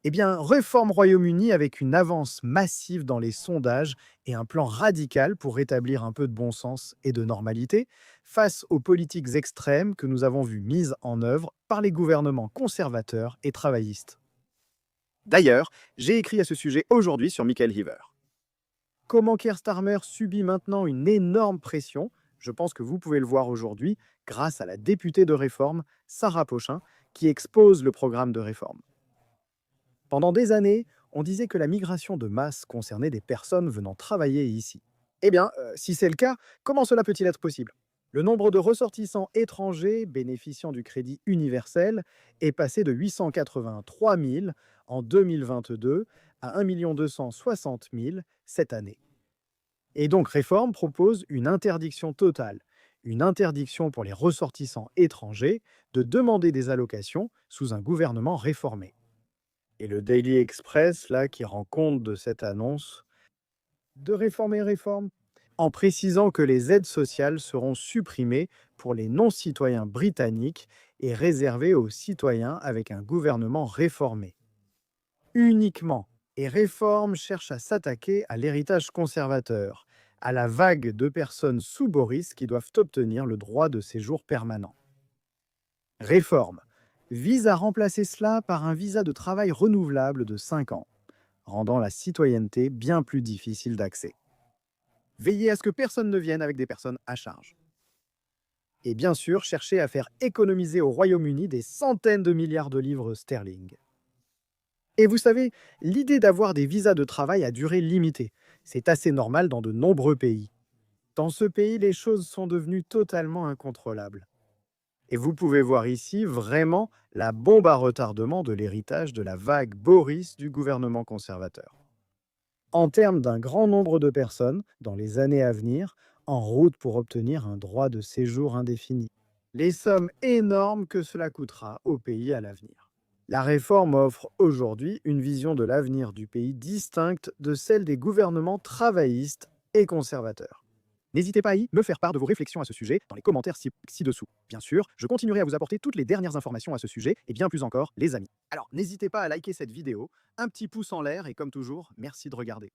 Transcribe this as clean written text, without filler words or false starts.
Eh bien, réforme Royaume-Uni avec une avance massive dans les sondages et un plan radical pour rétablir un peu de bon sens et de normalité face aux politiques extrêmes que nous avons vues mises en œuvre par les gouvernements conservateurs et travaillistes. D'ailleurs, j'ai écrit à ce sujet aujourd'hui sur Michael Heaver. Comment Keir Starmer subit maintenant une énorme pression, je pense que vous pouvez le voir aujourd'hui grâce à la députée de réforme, Sarah Pochin, qui expose le programme de réforme. Pendant des années, on disait que la migration de masse concernait des personnes venant travailler ici. Eh bien, si c'est le cas, comment cela peut-il être possible? Le nombre de ressortissants étrangers bénéficiant du crédit universel est passé de 883 000 en 2022 à 1 260 000 cette année. Et donc, Réforme propose une interdiction totale, une interdiction pour les ressortissants étrangers de demander des allocations sous un gouvernement réformé. Et le Daily Express, là, qui rend compte de cette annonce de réformer réforme, en précisant que les aides sociales seront supprimées pour les non-citoyens britanniques et réservées aux citoyens avec un gouvernement réformé. Uniquement. Et Réforme cherche à s'attaquer à l'héritage conservateur, à la vague de personnes sous Boris qui doivent obtenir le droit de séjour permanent. Réforme vise à remplacer cela par un visa de travail renouvelable de 5 ans, rendant la citoyenneté bien plus difficile d'accès. Veillez à ce que personne ne vienne avec des personnes à charge. Et bien sûr, cherchez à faire économiser au Royaume-Uni des centaines de milliards de livres sterling. Et vous savez, l'idée d'avoir des visas de travail à durée limitée, c'est assez normal dans de nombreux pays. Dans ce pays, les choses sont devenues totalement incontrôlables. Et vous pouvez voir ici vraiment la bombe à retardement de l'héritage de la vague Boris du gouvernement conservateur. En termes d'un grand nombre de personnes, dans les années à venir, en route pour obtenir un droit de séjour indéfini. Les sommes énormes que cela coûtera au pays à l'avenir. La réforme offre aujourd'hui une vision de l'avenir du pays distincte de celle des gouvernements travaillistes et conservateurs. N'hésitez pas à me faire part de vos réflexions à ce sujet dans les commentaires ci-dessous. Bien sûr, je continuerai à vous apporter toutes les dernières informations à ce sujet et bien plus encore, les amis. Alors, n'hésitez pas à liker cette vidéo, un petit pouce en l'air et comme toujours, merci de regarder.